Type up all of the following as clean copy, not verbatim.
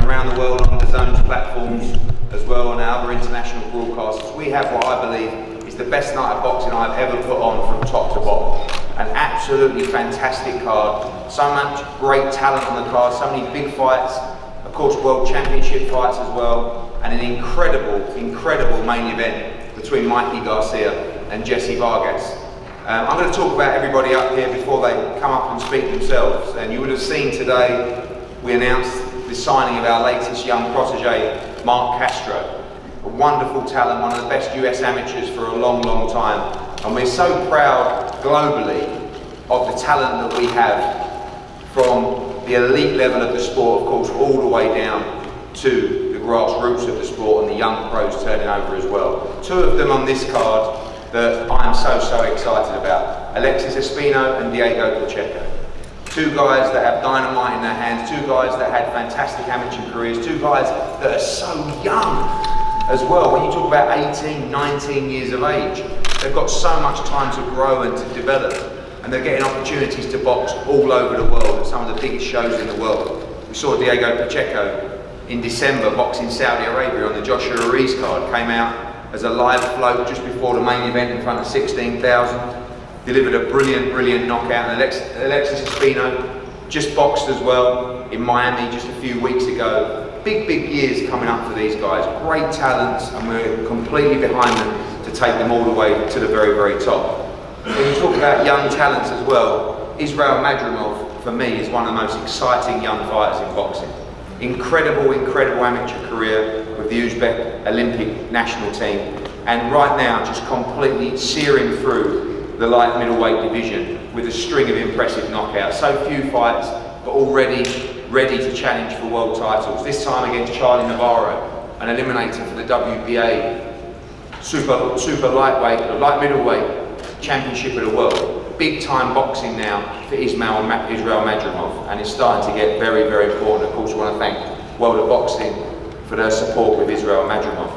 around the world on the Zone's platforms as well, and our other international broadcasters. We have what I believe is the best night of boxing I've ever put on from top to bottom. An absolutely fantastic card, so much great talent on the card, so many big fights, of course world championship fights as well, and an incredible main event between Mikey Garcia and Vargas. I'm going to talk about everybody up here before they come up and speak themselves. And you would have seen today, we announced the signing of our latest young protege, Mark Castro. A wonderful talent, one of the best US amateurs for a long time. And we're so proud globally of the talent that we have from the elite level of the sport, of course, all the way down to the grassroots of the sport and the young pros turning over as well. Two of them on this card that I am so excited about. Alexis Espino and Diego Pacheco. Two guys that have dynamite in their hands, two guys that had fantastic amateur careers, two guys that are so young as well. When you talk about 18, 19 years of age, they've got so much time to grow and to develop, and they're getting opportunities to box all over the world at some of the biggest shows in the world. We saw Diego Pacheco in December boxing Saudi Arabia on the Joshua Ruiz card, came out as a live float just before the main event in front of 16,000, delivered a brilliant knockout. And Alexis Espino just boxed as well in Miami just a few weeks ago. Big years coming up for these guys, great talents, and we're completely behind them to take them all the way to the very top. When you talk about young talents as well, Israel Madrimov for me is one of the most exciting young fighters in boxing. Incredible amateur career with the Uzbek Olympic national team, and right now just completely searing through the light middleweight division with a string of impressive knockouts. So few fights, but already ready to challenge for world titles. This time against Charlie Navarro, an eliminator for the WBA super lightweight, light middleweight championship of the world. Big time boxing now for Israel Madrimov, and it's starting to get very important. Of course, we want to thank World of Boxing for their support with Israel Madrimov.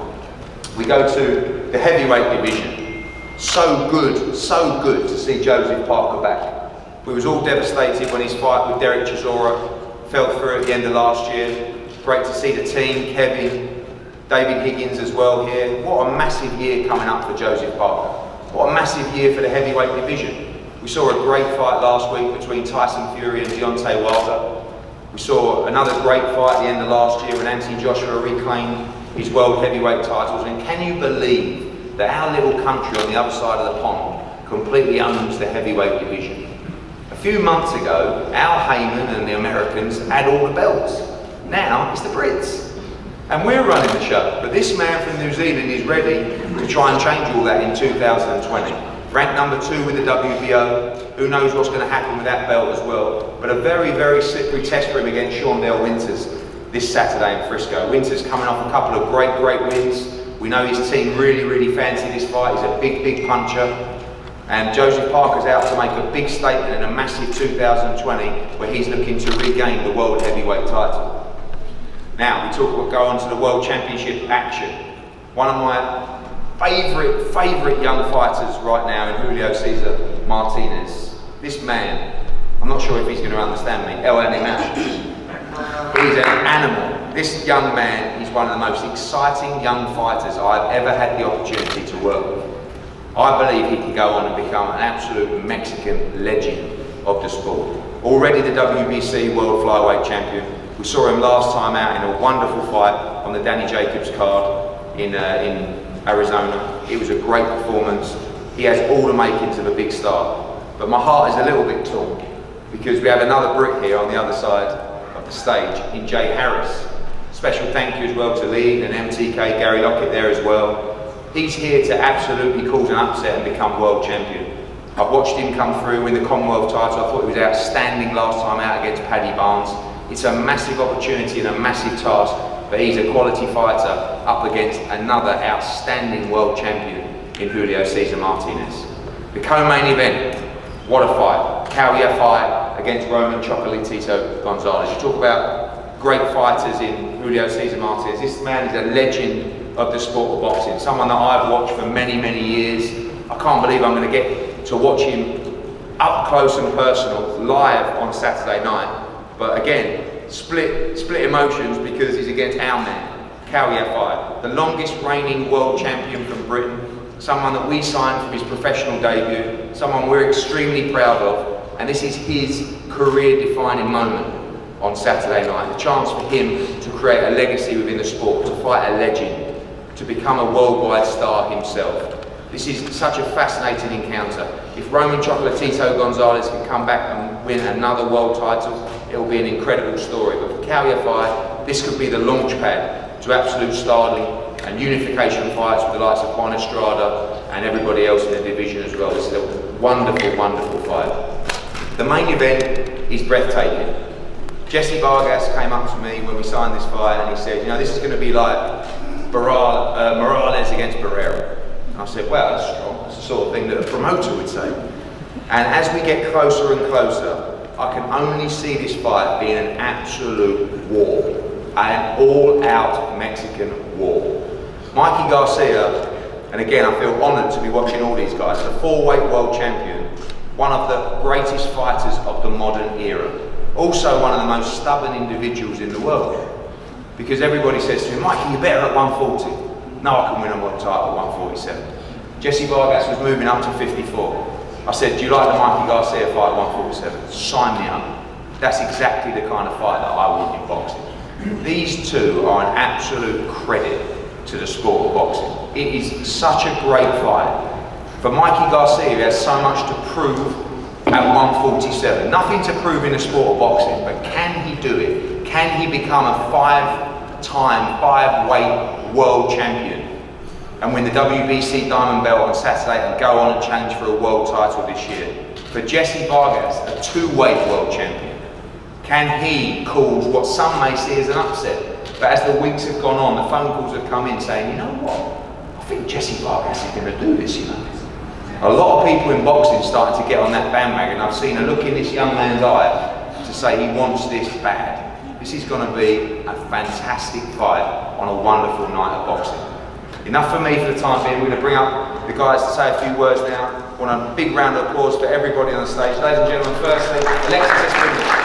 We go to the heavyweight division. So good to see Joseph Parker back. We was all devastated when his fight with Derek Chisora fell through at the end of last year. Great to see the team, Kevin, David Higgins as well here. What a massive year coming up for Joseph Parker. What a massive year for the heavyweight division. We saw a great fight last week between Tyson Fury and Deontay Wilder. We saw another great fight at the end of last year when Anthony Joshua reclaimed his world heavyweight titles. And can you believe that our little country on the other side of the pond completely owns the heavyweight division? A few months ago, Al Heyman and the Americans had all the belts. Now it's the Brits. And we're running the show. But this man from New Zealand is ready to try and change all that in 2020. Ranked number 2 with the WBO. Who knows what's going to happen with that belt as well. But a very slippery test for him against Shawndell Winters this Saturday in Frisco. Winters coming off a couple of great wins. We know his team really fancy this fight. He's a big puncher. And Joseph Parker's out to make a big statement in a massive 2020 where he's looking to regain the world heavyweight title. Now we go on to the World Championship action. One of my favourite young fighters right now in Julio Cesar Martinez. This man, I'm not sure if he's going to understand me, El Animal. He's an animal. This young man is one of the most exciting young fighters I've ever had the opportunity to work with. I believe he can go on and become an absolute Mexican legend of the sport. Already the WBC World Flyweight Champion. We saw him last time out in a wonderful fight on the Danny Jacobs card in Arizona. It was a great performance. He has all the makings of a big star. But my heart is a little bit torn because we have another Brit here on the other side of the stage in Jay Harris. Special thank you as well to Lee and MTK, Gary Lockett there as well. He's here to absolutely cause an upset and become world champion. I've watched him come through, win the Commonwealth title. I thought he was outstanding last time out against Paddy Barnes. It's a massive opportunity and a massive task, but he's a quality fighter up against another outstanding world champion in Julio Cesar Martinez. The co-main event, what a fight. Yafai against Roman Chocolatito Gonzalez. You talk about great fighters in Julio Cesar Martinez. This man is a legend of the sport of boxing, someone that I've watched for many years. I can't believe I'm going to get to watch him up close and personal live on Saturday night. But again, split emotions because he's against our man, Yafai, the longest reigning world champion from Britain, someone that we signed from his professional debut, someone we're extremely proud of, and this is his career-defining moment on Saturday night, the chance for him to create a legacy within the sport, to fight a legend, to become a worldwide star himself. This is such a fascinating encounter. If Roman Chocolatito Gonzalez can come back and win another world title, it will be an incredible story. But for Yafai, this could be the launch pad to absolute stardom and unification fights with the likes of Juan Estrada and everybody else in the division as well. This is a wonderful, wonderful fight. The main event is breathtaking. Jesse Vargas came up to me when we signed this fight and he said, you know, this is going to be like Morales against Barrera. And I said, well, that's strong. That's the sort of thing that a promoter would say. And as we get closer and closer, I can only see this fight being an absolute war, an all-out Mexican war. Mikey Garcia, and again, I feel honoured to be watching all these guys, the 4-weight world champion, one of the greatest fighters of the modern era. Also one of the most stubborn individuals in the world. Because everybody says to him, Mikey, you're better at 140. No, I can win a world title at 147. Jesse Vargas was moving up to 54. I said, do you like the Mikey Garcia fight at 147? Sign me up. That's exactly the kind of fight that I want in boxing. These two are an absolute credit to the sport of boxing. It is such a great fight. For Mikey Garcia, he has so much to prove at 147. Nothing to prove in the sport of boxing, but can he do it? Can he become a 5-time, 5-weight world champion and win the WBC Diamond Belt on Saturday and go on and challenge for a world title this year? For Jesse Vargas, a 2-weight world champion, can he cause what some may see as an upset? But as the weeks have gone on, the phone calls have come in saying, you know what, I think Jesse Vargas is going to do this, you know. A lot of people in boxing starting to get on that bandwagon. I've seen a look in this young man's eye to say he wants this bad. This is going to be a fantastic fight on a wonderful night of boxing. Enough for me for the time being. We're going to bring up the guys to say a few words now. I want a big round of applause for everybody on the stage. Ladies and gentlemen, firstly, Alexis Espinal.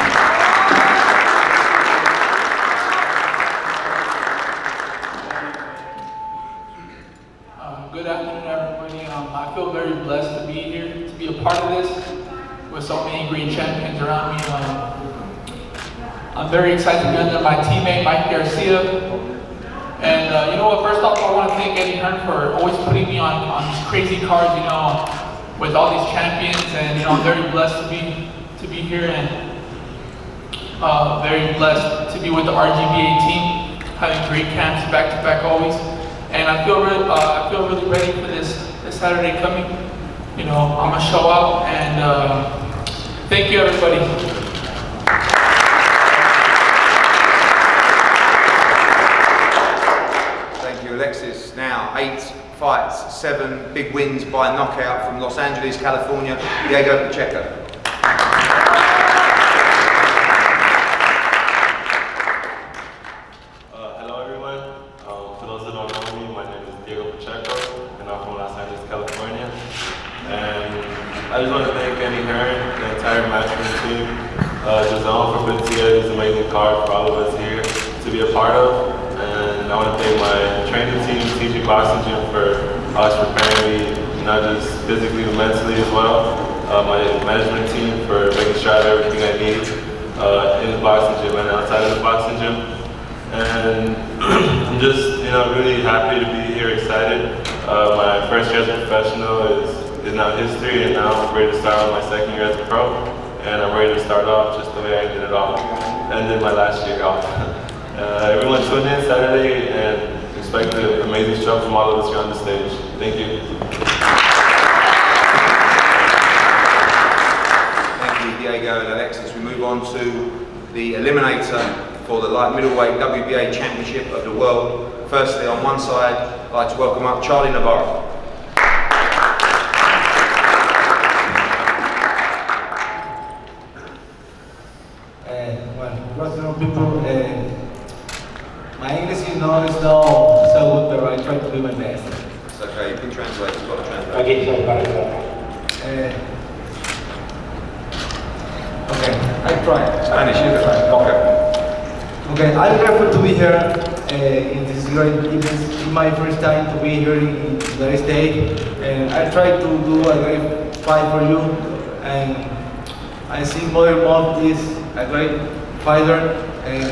Good afternoon, everybody. I feel very blessed to be here, to be a part of this, with so many great champions around me. I'm very excited to be under my teammate, Mikey Garcia. And you know what, first off, I want to thank HEARN for always putting me on these crazy cards, you know, with all these champions. And you know, I'm very blessed to be here, and very blessed to be with the RGBA team, having great camps back to back always. And I feel really ready for this Saturday coming. You know, I'm gonna show out, and thank you, everybody. Thank you, Alexis. Now, 8 fights, 7 big wins by knockout from Los Angeles, California, Diego Pacheco. I just want to thank HEARN, the entire management team, for putting together this amazing card for all of us here to be a part of. And I want to thank my training team, TG Boxing Gym, for always preparing me, not just physically but mentally as well. My management team for making sure I have everything I need in the boxing gym and outside of the boxing gym. And I'm just, you know, really happy to be here, excited. My first year as a professional is now history, and now I'm ready to start on my second year as a pro, and I'm ready to start off just the way I ended it off, ended my last year off. Everyone tune in Saturday and expect an amazing show from all of us here on the stage. Thank you. Thank you, Diego and Alexis. We move on to the eliminator for the light middleweight WBA Championship of the world. Firstly, on one side, I'd like to welcome up Charlie Navarro. Good afternoon, people. My English is not so good, but I try to do my best. It's okay, you can translate, it's got to translate. Okay, so okay, I try. Spanish, is it? Okay. Okay, I'm grateful to be here in this great event. It's my first time to be here in the United States, and I try to do a great fight for you. And I see Madrimov is a great fighter, and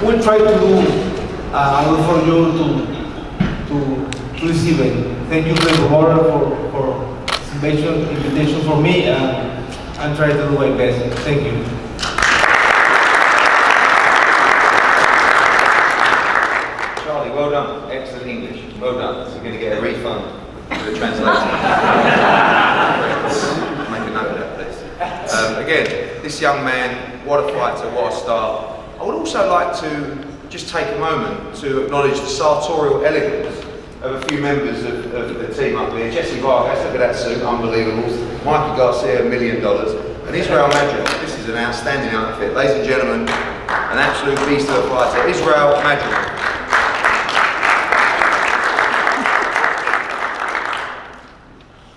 we'll try to do a lot for you to receive it. Thank you very much for invitation for me, and I'll try to do my best. Thank you. Charlie, well done. Excellent English. Well done. So you're going to get a refund for the translation. Make a note of that, please. Again, this young man, what a fighter, what a star. I would also like to just take a moment to acknowledge the sartorial elegance of a few members of the team up there. Jesse Vargas, look at that suit, unbelievable. Mikey Garcia, $1 million. And Israel Madrimov, this is an outstanding outfit. Ladies and gentlemen, an absolute beast of a fighter, Israel Madrimov.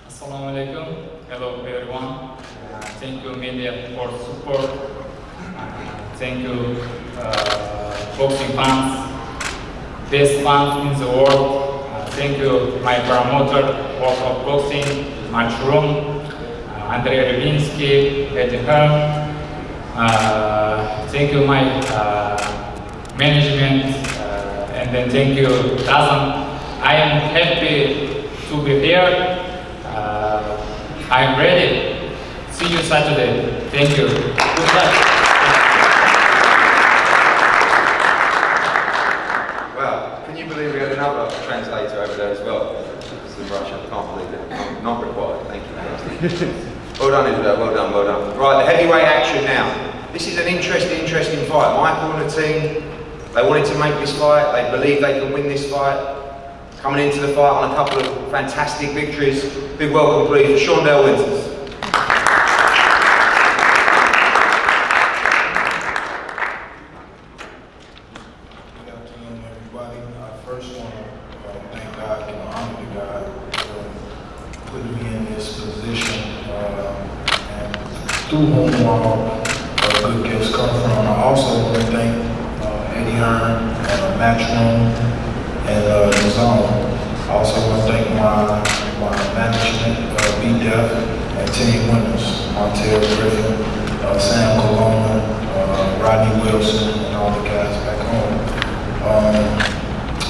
Assalamu alaikum. Hello everyone. Thank you media for support. Thank you boxing fans, best fans in the world. Thank you my promoter, World of Boxing, Madrimov, Andrei Revinsky, HEARN. Thank you my management, and then thank you Dazan. I am happy to be here. I am ready. See you Saturday. Thank you. Good luck. Well, can you believe we had another translator over there as well? It's in Russian, can't believe it. Not required, thank you. Well done, Israel, well done, well done. Right, the heavyweight action now. This is an interesting fight. Michael and the team, they wanted to make this fight, they believe they can win this fight. Coming into the fight on a couple of fantastic victories. Big welcome please for Shondell Winters. Through whom all good gifts come from. I also want to thank HEARN, Madrimov, and the Zone. I also want to thank my management, BDEF, and team winners, Montel Griffin, Sam Colonna, Rodney Wilson, and all the guys back home.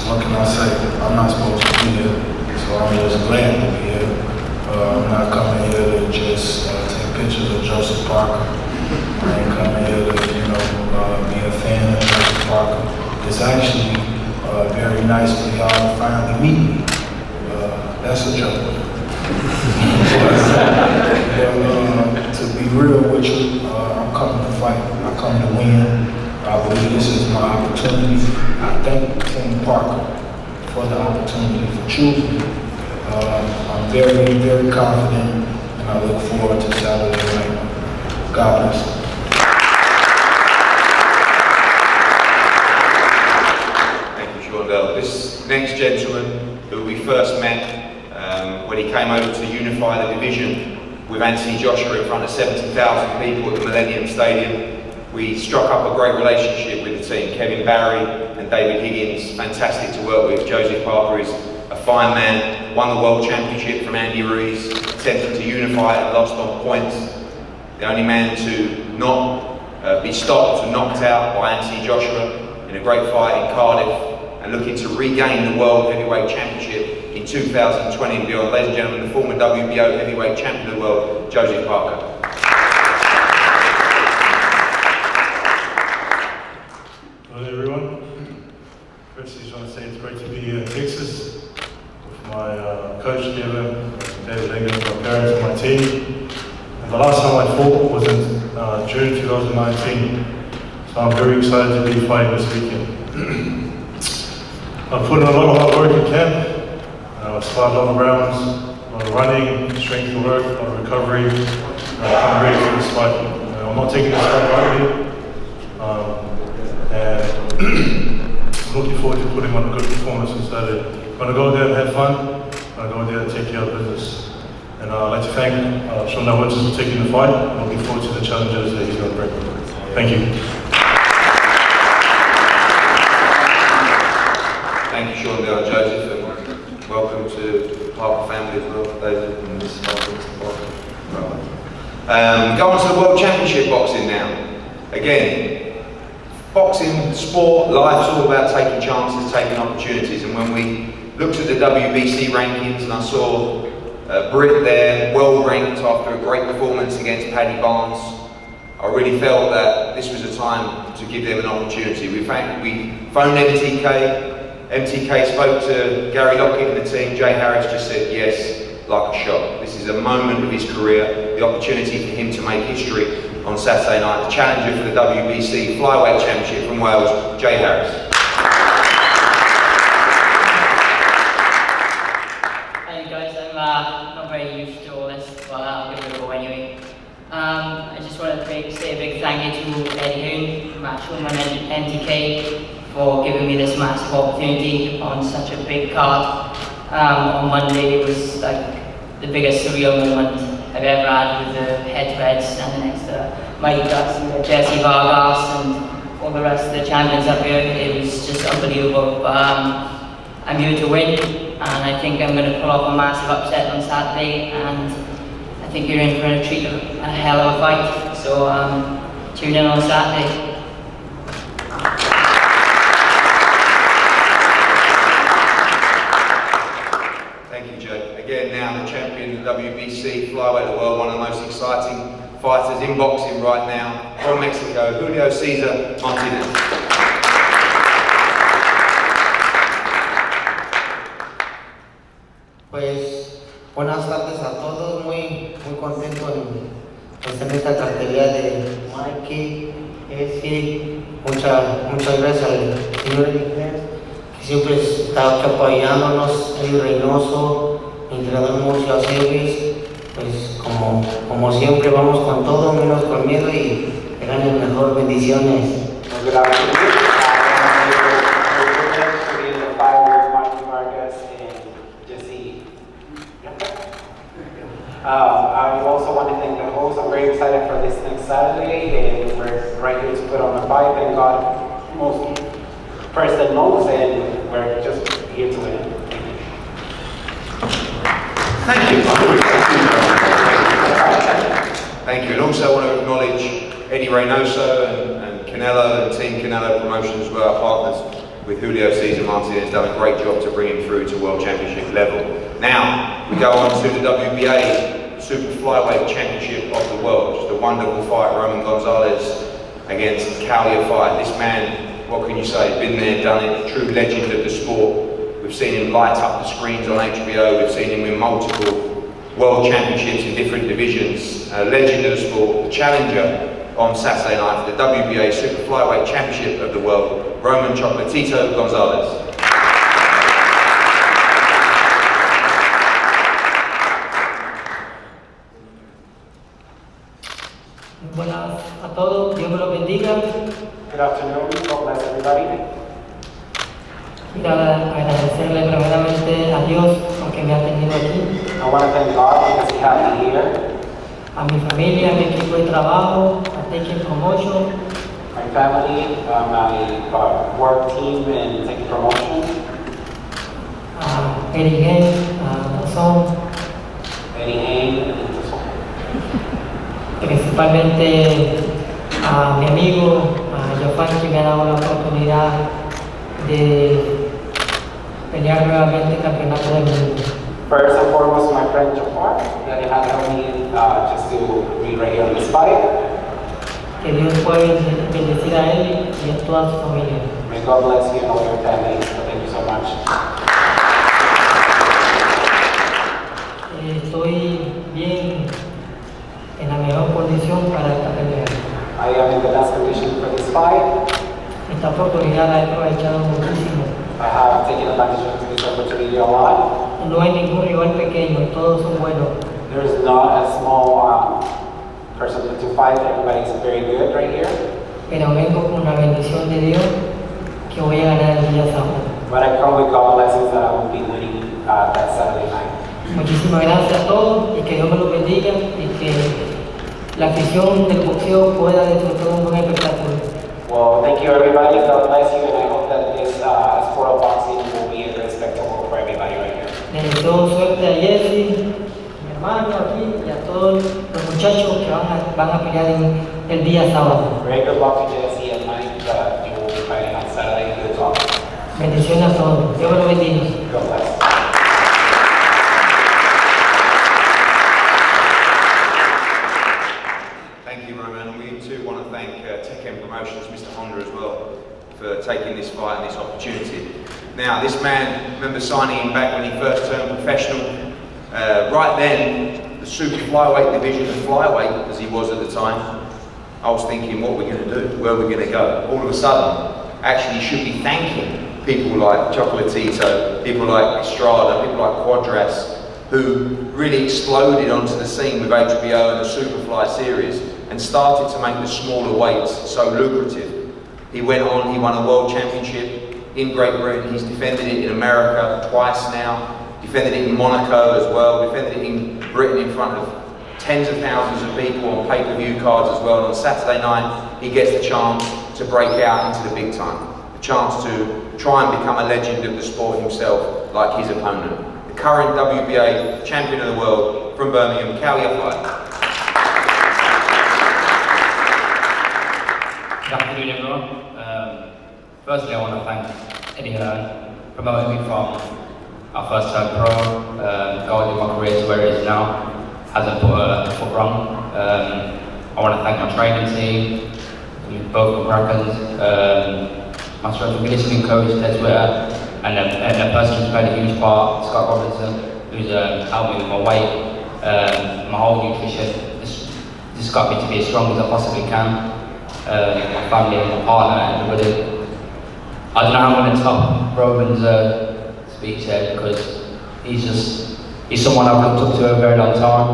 What can I say? I'm not supposed to be here, so I'm just glad to be here. I'm not coming here to just pictures of Joseph Parker. I ain't coming here to, be a fan of Joseph Parker. It's actually very nice for y'all to finally meet me. That's a joke. But to be real with you, I'm coming to fight. I come to win. I believe this is my opportunity. I thank Team Parker for the opportunity for choosing me. I'm very, very confident. I look forward to Saturday night. God bless. Thank you, Shondell. This next gentleman, who we first met when he came over to unify the division with Anthony Joshua in front of 70,000 people at the Millennium Stadium. We struck up a great relationship with the team. Kevin Barry and David Higgins, fantastic to work with. Joseph Parker is a fine man, won the World Championship from Andy Ruiz, attempted to unify and lost on points. The only man to not be stopped and knocked out by Anthony Joshua in a great fight in Cardiff, and looking to regain the World Heavyweight Championship in 2020 and beyond. Ladies and gentlemen, the former WBO Heavyweight Champion of the world, Joseph Parker. Hello everyone. First, I just want to say it's great to be here in Texas with my coach Kevin, David Higgins, my parents and my team. And the last time I fought was in June 2019. So I'm very excited to be fighting this weekend. I've put in a lot of hard work in camp. I've started a lot of rounds, a lot of running, strength work, a lot of recovery. I'm ready for this fight. I'm not taking this fight lightly. And I'm looking forward to putting on a good performance on Saturday. I'm going to go there and have fun. I'm going to go there and take care of business. And I'd like to thank Shondell Winters for taking the fight. I'm looking forward to the challenges that he's going to bring. Thank you. Sean Dale Joseph, and welcome to the Parker family as well, David and Mrs. Parker, Mr. Parker. Go on to the World Championship boxing now. Again, boxing, sport, life's all about taking chances, taking opportunities, and when we looked at the WBC rankings and I saw Britt there, well ranked after a great performance against Paddy Barnes, I really felt that this was a time to give them an opportunity. We phoned MTK. MTK spoke to Gary Lockett and the team. Jay Harris just said yes, like a shot. This is a moment of his career, the opportunity for him to make history on Saturday night. The challenger for the WBC Flyweight Championship from Wales, Jay Harris. Hi guys, I'm not very used to all this, but I'll give it a go anyway. I just want to say a big thank you to Eddie Hearn, Matchroom and MTK for giving me this massive opportunity on such a big card. On Monday it was like the biggest surreal moment I've ever had with the head-to-head standing next to Mikey Garcia, Jesse Vargas and all the rest of the champions up here. It was just unbelievable. But I'm here to win, and I think I'm going to pull off a massive upset on Saturday, and I think you're in for a treat, a hell of a fight. So tune in on Saturday. Again now the champion of the WBC Flyweight of the world, one of the most exciting fighters in boxing right now, from Mexico, Julio Cesar Martinez. Pues buenas tardes a todos, muy contento en estar en esta cartelera de Mikey, muchas gracias al señor Inglés, que siempre está aquí apoyándonos, el Reynoso, entrenador Murcia Series, pues como siempre vamos con todo, menos con miedo y que ganen mejor, bendiciones. Good afternoon. To be in the fight with Mikey Vargas and Jesse. I also want to thank the host. I'm very excited for this next Saturday, and we're right here to put on the fight. Thank God, most first and most, and we're just here to win. Thank you. Thank you. And also I want to acknowledge Eddie Reynoso and Canelo and Team Canelo Promotions as well, our partners with Julio Cesar Martinez, done a great job to bring him through to World Championship level. Now, we go on to the WBA Super Flyweight Championship of the world. Just a wonderful fight, Roman Gonzalez against Chocolatito and Yafai. This man, what can you say, been there, done it, true legend of the sport. We've seen him light up the screens on HBO, we've seen him win multiple world championships in different divisions, a legend of the sport, the challenger on Saturday night for the WBA Super Flyweight Championship of the world, Roman Chocolatito Gonzalez. Buenas a todos, Dios me los bendiga. Good afternoon, God bless everybody. Quiero agradecerle primeramente a Dios porque me ha tenido aquí, I want to thank God because He had me here, a mi familia, a mi equipo de trabajo, a Taking Promotion, my family, my work team, and taking promotion, a Eddie Hearn, a Dazón, Eddie Hearn, and principalmente a mi amigo, a Yafai, que me ha dado la oportunidad de pelear nuevamente el campeonato del mundo. first and foremost my friend Jafar, that he had helped me just to be right here on this fight. Que Dios pueda bendecir a él y a toda su familia. May God bless you and all your family. So thank you so much. Estoy bien en la mejor condición para esta pelea. I am in the best condition for this fight. Esta oportunidad la he aprovechado muchísimo. I have taken advantage of this opportunity a lot. No hay ningún rival pequeño, todos son buenos. There is not a small person to fight. Everybody's very good right here. Pero vengo con la bendición de Dios que voy a ganar el día sábado. But I come with God's blessings that I will be winning that Saturday night. Muchísimas gracias a todos y que Dios me los bendiga y que la afición del boxeo pueda disfrutar un buen espectáculo. Well, thank you everybody. God bless you, and I hope that this sport of boxing will be a deseo suerte a Jesse, mi hermano aquí, y a todos los muchachos que van a pelear el día sábado. Very good luck to Jesse and Mike. You will be fighting on Saturday. Good luck. Bendiciones a todos. Dios los bendiga. God bless. Thank you, Roman, and we too want to thank Tech M Promotions, Mr. Honda as well, for taking this fight and this opportunity. Now, this man, remember signing him back when he first turned professional. Right then, the super flyweight division, the flyweight as he was at the time, I was thinking, what are we going to do? Where are we going to go? All of a sudden, actually, you should be thanking people like Chocolatito, people like Estrada, people like Quadras, who really exploded onto the scene with HBO and the Superfly series and started to make the smaller weights so lucrative. He went on, he won a world championship in Great Britain, he's defended it in America twice now, defended it in Monaco as well, defended it in Britain in front of tens of thousands of people on pay-per-view cards as well. And on Saturday night, he gets the chance to break out into the big time, the chance to try and become a legend of the sport himself, like his opponent, the current WBA champion of the world from Birmingham, Yafai. Good afternoon, everyone. Firstly, I want to thank Eddie Hearn for promoting me from our first time pro, guiding my career to where it is now. Hasn't put a foot wrong. I want to thank my training team, both Americans, my strength and conditioning coach, Des Witter, and the person who's played a huge part, Scott Robinson, who's helped me with my weight, my whole nutrition. Just got me to be as strong as I possibly can. My family, my partner, and everybody. I don't know how I'm going to top Roman's speech there because he's someone I've looked up to a very long time.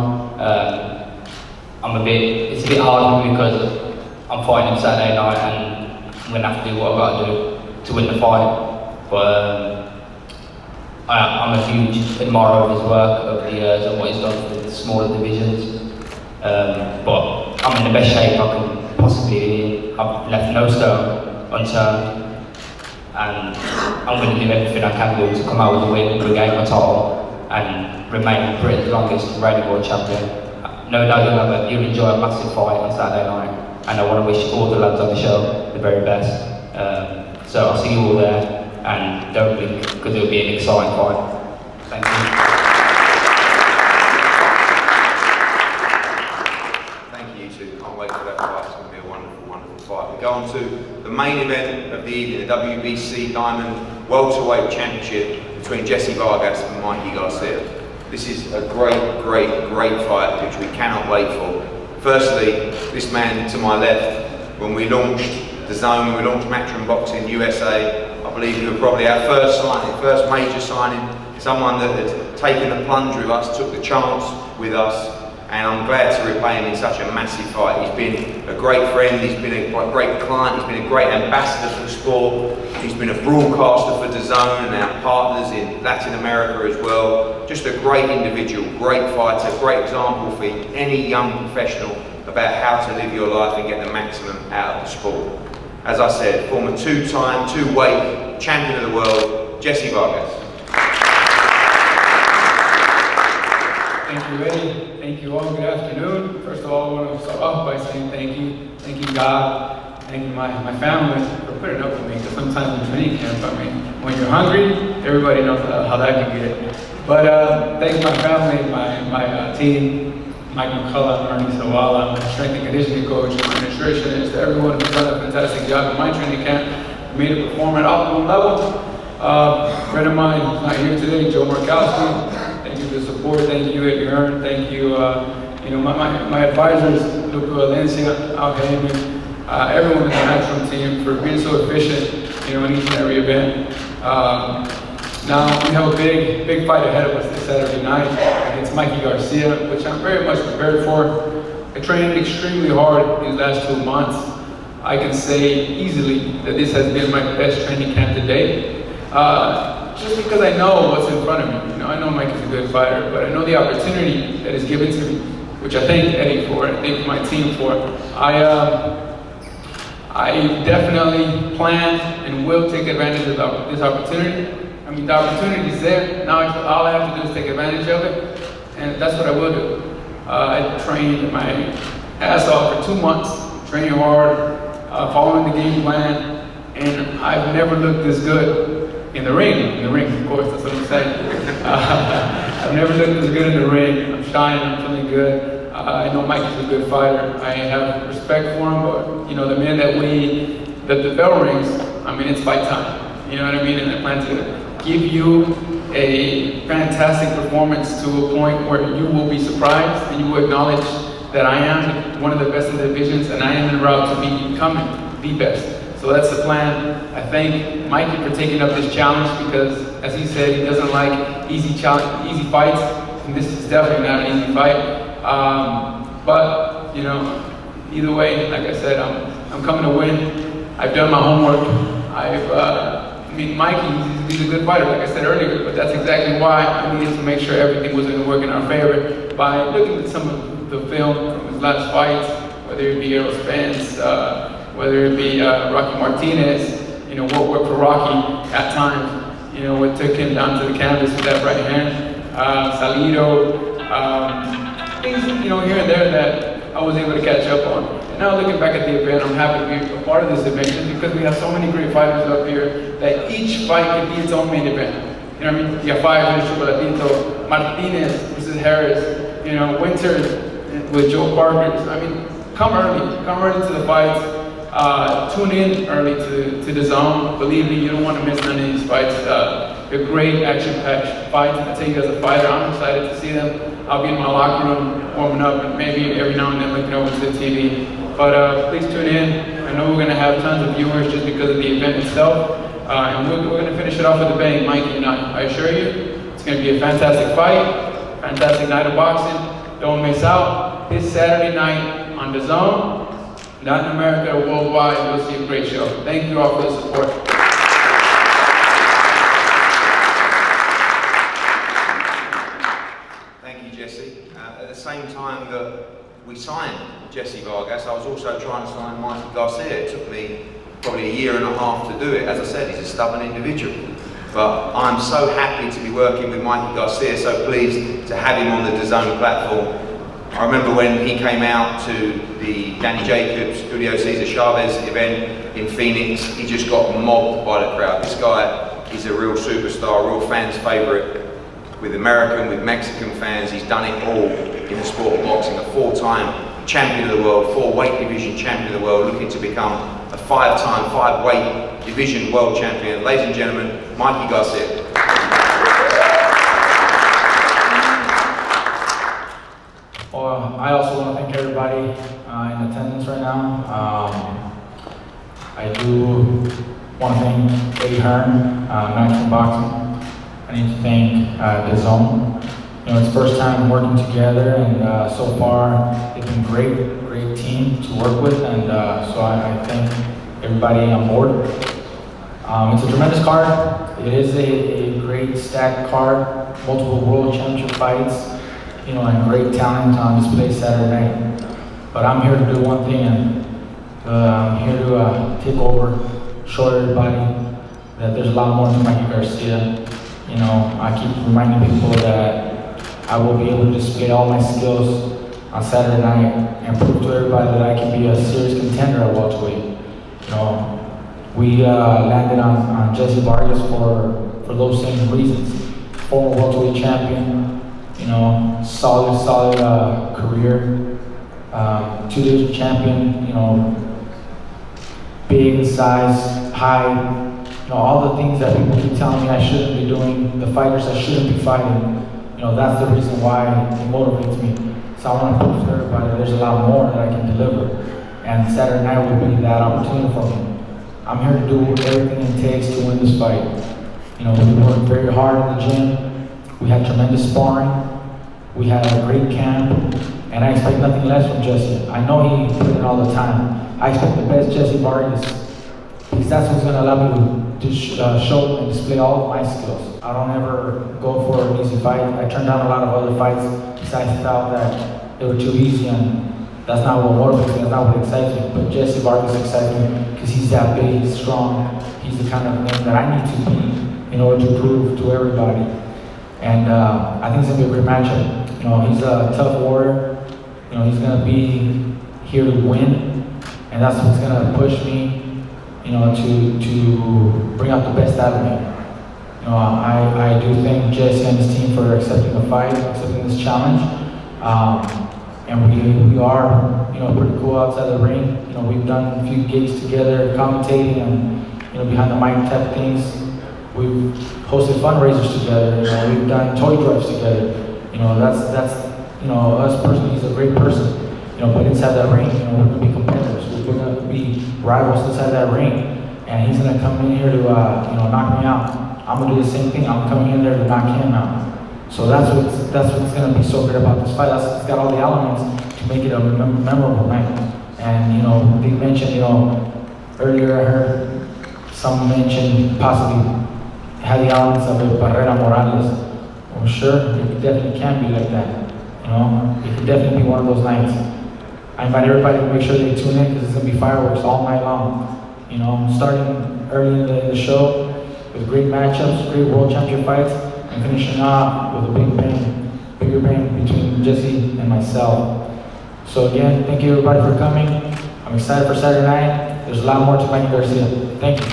It's a bit hard for me because I'm fighting him Saturday night and I'm going to have to do what I've got to do to win the fight. But I'm a huge admirer of his work over the years and what he's done for the smaller divisions. But I'm in the best shape I can possibly be. I've left no stone unturned. And I'm going to do everything I can do to come out with a win, regain my title, and remain Britain's longest reigning world champion. No doubt you'll enjoy a massive fight on Saturday night, and I want to wish all the lads on the show the very best. So I'll see you all there, and don't blink, because it'll be an exciting fight. Thank you. Thank you, you two. Can't wait for that fight. It's going to be a wonderful, wonderful fight. We go on to the main event of the evening, the WBC Diamond Welterweight Championship between Jesse Vargas and Mikey Garcia. This is a great, great, great fight which we cannot wait for. Firstly, this man to my left, when we launched the zone, when we launched Matchroom Boxing USA, I believe you were probably our first signing, first major signing, someone that had taken the plunge with us, took the chance with us, and I'm glad to repay him in such a massive fight. He's been a great friend, he's been a great client, he's been a great ambassador for the sport, he's been a broadcaster for DAZN and our partners in Latin America as well. Just a great individual, great fighter, great example for any young professional about how to live your life and get the maximum out of the sport. As I said, former two-time, two-weight champion of the world, Jesse Vargas. Thank you, Eddie. Thank you all. Good afternoon. First of all, I want to start off by saying thank you. Thank you, God. Thank you, my family, for putting up with me. Because sometimes in training camp, I mean, when you're hungry, everybody knows how that can get. But thank my family, my team, Mike McCullough, Ernie Sawala, my strength and conditioning coach, my nutritionist, everyone who's done a fantastic job in my training camp, made it perform at optimum level. Friend of mine who's not here today, Joe Markowski. Thank you for the support. Thank you, HEARN. Thank you, my advisors, Luca Valencia, Al Heyman, everyone in the Matchroom team for being so efficient, in each and every event. Now we have a big fight ahead of us this Saturday night against Mikey Garcia, which I'm very much prepared for. I trained extremely hard these last 2 months. I can say easily that this has been my best training camp to date. Just because I know what's in front of me. I know Mike is a good fighter, but I know the opportunity that is given to me, which I thank Eddie for, I thank my team for. I definitely plan and will take advantage of this opportunity. I mean, the opportunity's there. Now all I have to do is take advantage of it, and that's what I will do. I trained my ass off for 2 months, training hard, following the game plan, and I've never looked this good in the ring. Of course, that's what I'm saying. I've never looked this good in the ring. I'm shining, I'm feeling good. I know Mikey's a good fighter. I have respect for him, but you know, the minute that the bell rings, I mean, it's fight time. You know what I mean? And I plan to give you a fantastic performance to a point where you will be surprised and you will acknowledge that I am one of the best in the divisions and I am en route to becoming the best. So that's the plan. I thank Mikey for taking up this challenge because, as he said, he doesn't like easy fights, and this is definitely not an easy fight. But you know, either way, like I said, I'm coming to win. I've done my homework. I mean, Mikey, he's a good fighter, like I said earlier, but that's exactly why I needed to make sure everything was going to work in our favor by looking at some of the film from his last fights, whether it be Errol Spence, whether it be Rocky Martinez, you know, what worked for Rocky at times, you know, what took him down to the canvas with that right hand, Salido, things, you know, here and there that I was able to catch up on. And now looking back at the event, I'm happy to be a part of this event just because we have so many great fighters up here that each fight can be its own main event. You know what I mean? Yafai versus Chocolatito, Martinez versus Harris, you know, Winter with Joe Vargas. I mean, come early to the fights. Tune in early to the zone. Believe me, you don't want to miss none of these fights. They're great action-packed fights. I tell you as a fighter, I'm excited to see them. I'll be in my locker room warming up and maybe every now and then looking over to the TV. But please tune in. I know we're going to have tons of viewers just because of the event itself. And we're going to finish it off with a bang, Mikey and I assure you, it's going to be a fantastic fight, fantastic night of boxing. Don't miss out. This Saturday night on the zone. Latin America, worldwide, you'll see a great show. Thank you all for the support. Thank you, Jesse. At the same time that we signed Jesse Vargas, I was also trying to sign Mikey Garcia. It took me probably 1.5 years to do it. As I said, he's a stubborn individual. But I'm so happy to be working with Mikey Garcia, so pleased to have him on the DAZN platform. I remember when he came out to the Danny Jacobs, Julio Cesar Chavez event in Phoenix, he just got mobbed by the crowd. This guy is a real superstar, a real fan's favorite with American, with Mexican fans. He's done it all in the sport of boxing, a 4-time champion of the world, 4-weight division champion of the world, looking to become a 5-time, 5-weight division world champion. Ladies and gentlemen, Mikey Garcia. Well, I also want to thank everybody in attendance right now. I do want to thank Eddie Hearn, Maximum Boxing. I need to thank DAZN. You know, it's the first time working together, and so far they've been great team to work with, and so I thank everybody on board. It's a tremendous card. It is a great stacked card, multiple world championship fights. You know, and great talent on display Saturday night. But I'm here to do one thing, and I'm here to take over, show everybody that there's a lot more to Mikey Garcia. You know, I keep reminding people that I will be able to display all my skills on Saturday night and prove to everybody that I can be a serious contender at welterweight. You know, we landed on Jesse Vargas for those same reasons. Former welterweight champion. You know, solid career, 2-division champion, you know, big in size, high, you know, all the things that people keep telling me I shouldn't be doing, the fighters I shouldn't be fighting, you know, that's the reason why it motivates me. So I want to prove to everybody there's a lot more that I can deliver, and Saturday night will be that opportunity for me. I'm here to do everything it takes to win this fight. You know, we worked very hard in the gym. We had tremendous sparring, we had a great camp, and I expect nothing less from Jesse. I know he put in all the time. I expect the best Jesse Vargas, because that's what's going to allow me to show and display all of my skills. I don't ever go for an easy fight. I turned down a lot of other fights because I felt that they were too easy, and that's not what motivates me, that's not what excites me. But Jesse Vargas excites me because he's that big, he's strong, he's the kind of name that I need to be in order to prove to everybody. And I think it's gonna be a great matchup. You know, he's a tough warrior. You know, he's gonna be here to win, and that's what's gonna push me, you know, to bring out the best out of me. You know, I do thank Jesse and his team for accepting the fight, accepting this challenge. And we are, you know, pretty cool outside the ring. You know, we've done a few gigs together, commentating and, you know, behind the mic type things. We've hosted fundraisers together. You know, we've done toy drives together. You know, that's you know, us personally. He's a great person. You know, but inside that ring, you know, we're gonna be competitors. We're gonna be rivals inside that ring. And he's gonna come in here to, you know, knock me out. I'm gonna do the same thing. I'm coming in there to knock him out. So that's what's gonna be so great about this fight. It's got all the elements to make it a memorable night. And you know, they mentioned, you know, earlier I heard some mention possibly had the elements of a Barrera Morales. Well, sure, it definitely can be like that. You know, it could definitely be one of those nights. I invite everybody to make sure they tune in because it's gonna be fireworks all night long. You know, starting early in the show with great matchups, great world champion fights. And finishing off with a bigger bang between Jesse and myself. So again, thank you everybody for coming. I'm excited for Saturday night. There's a lot more to Mikey Garcia. Thank you.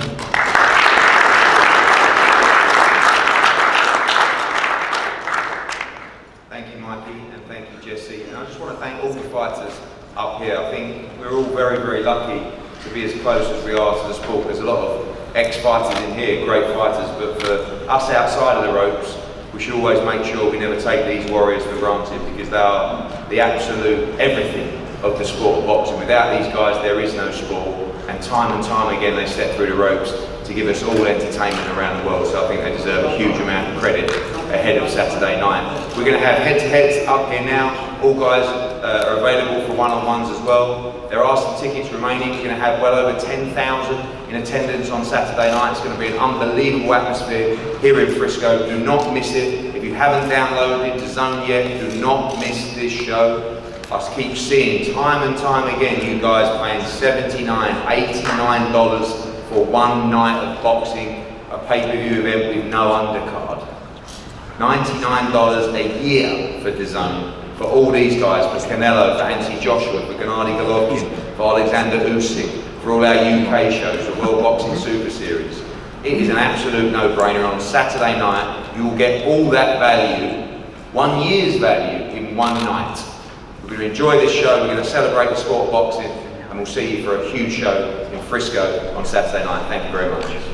Thank you, Mikey, and thank you, Jesse. And I just want to thank all the fighters up here. I think we're all very, very lucky to be as close as we are to the sport. There's a lot of ex-fighters in here, great fighters, but for us outside of the ropes, we should always make sure we never take these warriors for granted because they are the absolute everything of the sport of boxing. Without these guys, there is no sport, and time again, they step through the ropes to give us all entertainment around the world, so I think they deserve a huge amount of credit ahead of Saturday night. We're going to have head-to-heads up here now. All guys are available for one-on-ones as well. There are some tickets remaining. We're going to have well over 10,000 in attendance on Saturday night. It's going to be an unbelievable atmosphere here in Frisco. Do not miss it. If you haven't downloaded the Zone yet, do not miss this show. I keep seeing time and time again you guys paying $79, $89 for one night of boxing, a pay-per-view event with no undercard. $99 a year for the Zone. For all these guys, for Canelo, for Anthony Joshua, for Gennady Golovkin, for Alexander Usyk, for all our UK shows, the World Boxing Super Series. It is an absolute no-brainer. On Saturday night, you will get all that value, 1 year's value, in one night. We're going to enjoy this show, we're going to celebrate the sport of boxing, and we'll see you for a huge show in Frisco on Saturday night. Thank you very much.